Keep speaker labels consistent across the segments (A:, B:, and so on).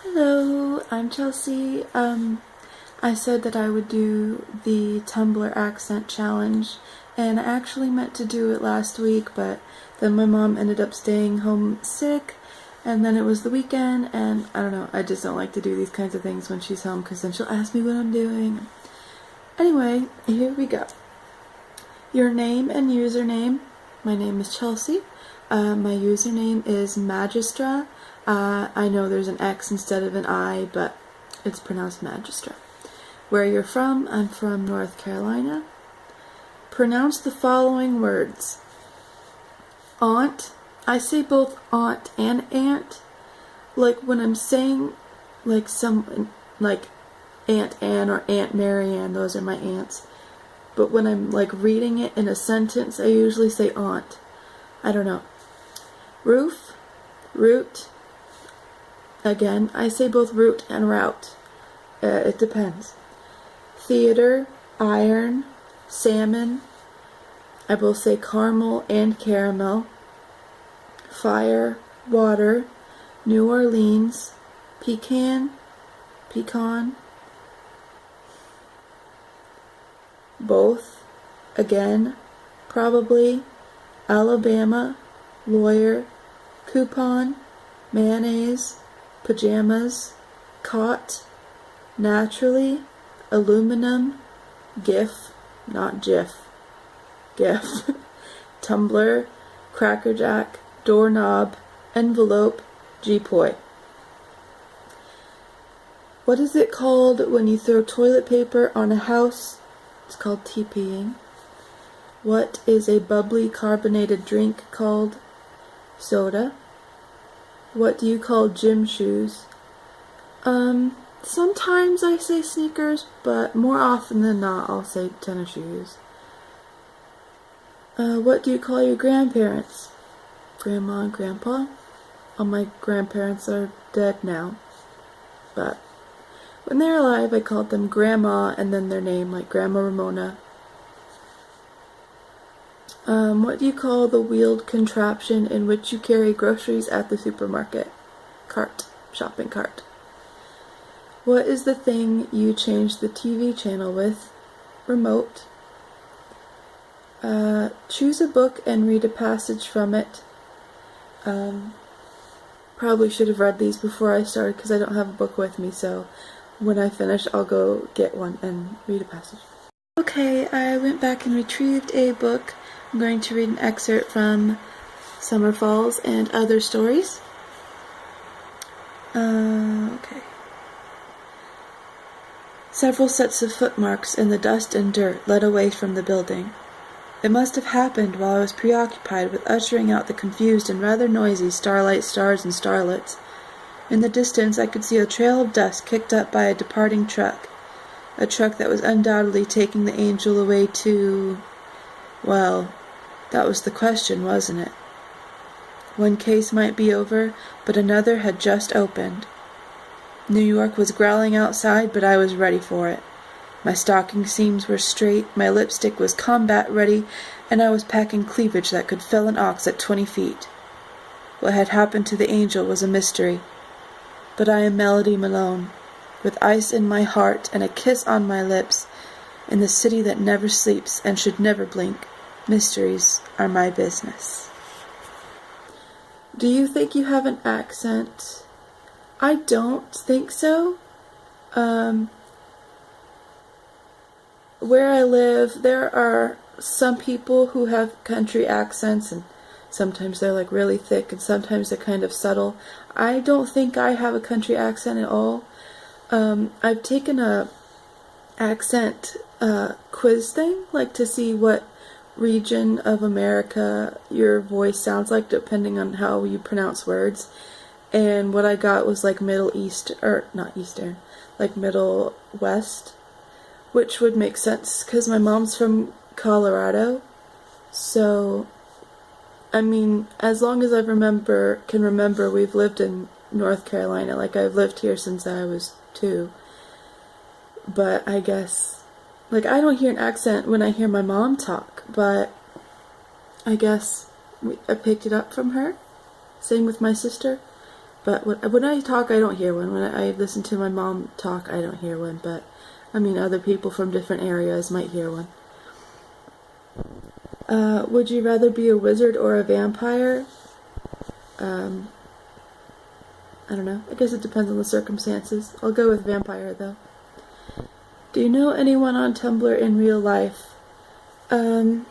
A: Hello, I'm Chelsea. I said that I would do the Tumblr accent challenge, and I actually meant to do it last week, but then my mom ended up staying home sick, and then it was the weekend, and I don't know, I just don't like to do these kinds of things when she's home, because then she'll ask me what I'm doing. Anyway, here we go. Your name and username. My name is Chelsea. My username is Magistra. I know there's an X instead of an I, but it's pronounced Magistra. Where you're from, I'm from North Carolina. Pronounce the following words. Aunt. I say both aunt and aunt. Like when I'm saying like like Aunt Anne or Aunt Mary Ann, those are my aunts. But when I'm like reading it in a sentence, I usually say aunt. I don't know. Roof, root. Again, I say both root and route. It depends. Theater, iron, salmon. I both say caramel and caramel. Fire, water, New Orleans, pecan, pecan. Both, again, probably, Alabama, lawyer, coupon, mayonnaise, pajamas, cot, naturally, aluminum, GIF, not GIF, GIF, tumbler, crackerjack, doorknob, envelope, G-poi. What is it called when you throw toilet paper on a house? It's called TPing. What is a bubbly carbonated drink called? Soda. What do you call gym shoes? Sometimes I say sneakers, but more often than not I'll say tennis shoes. What do you call your grandparents? Grandma and grandpa? All my grandparents are dead now, but when they were alive I called them grandma and then their name, like Grandma Ramona. What do you call the wheeled contraption in which you carry groceries at the supermarket? Cart. Shopping cart. What is the thing you change the TV channel with? Remote. Choose a book and read a passage from it. Probably should have read these before I started because I don't have a book with me, so when I finish I'll go get one and read a passage. Okay, I went back and retrieved a book. I'm going to read an excerpt from Summer Falls and Other Stories. Okay. Several sets of footmarks in the dust and dirt led away from the building. It must have happened while I was preoccupied with ushering out the confused and rather noisy starlight stars and starlets. In the distance I could see a trail of dust kicked up by a departing truck. A truck that was undoubtedly taking the angel away to... well, that was the question, wasn't it? One case might be over, but another had just opened. New York was growling outside, but I was ready for it. My stocking seams were straight, my lipstick was combat ready, and I was packing cleavage that could fell an ox at 20 feet. What had happened to the angel was a mystery. But I am Melody Malone, with ice in my heart and a kiss on my lips, in the city that never sleeps and should never blink. Mysteries are my business. Do you think you have an accent? I don't think so. Where I live, there are some people who have country accents, and sometimes they're like really thick, and sometimes they're kind of subtle. I don't think I have a country accent at all. I've taken a accent quiz thing, like to see what region of America your voice sounds like depending on how you pronounce words. And what I got was like Middle East, or not Eastern, like Middle West, which would make sense because my mom's from Colorado. So, I mean, as long as I can remember, we've lived in North Carolina. Like, I've lived here since I was 2. But I guess, like, I don't hear an accent when I hear my mom talk, but I guess I picked it up from her. Same with my sister. But when I talk, I don't hear one. When I listen to my mom talk, I don't hear one. But, I mean, other people from different areas might hear one. Would you rather be a wizard or a vampire? I don't know. I guess it depends on the circumstances. I'll go with vampire, though. Do you know anyone on Tumblr in real life? No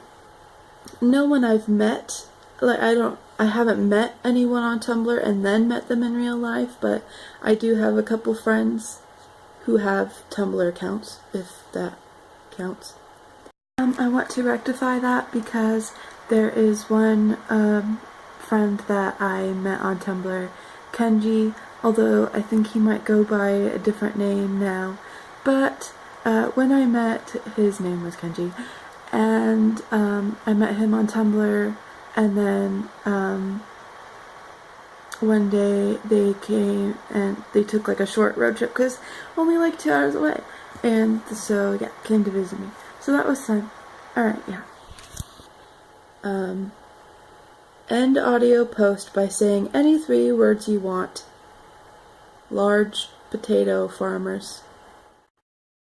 A: one I've met. Like, I haven't met anyone on Tumblr and then met them in real life, but I do have a couple friends who have Tumblr accounts, if that counts. I want to rectify that because there is one friend that I met on Tumblr, Kenji, although I think he might go by a different name now. But when I met, his name was Kenji, and I met him on Tumblr, and then one day they came and they took like a short road trip because only like 2 hours away, and so yeah, came to visit me. So that was fun. Alright, yeah. End audio post by saying any 3 words you want. Large potato farmers.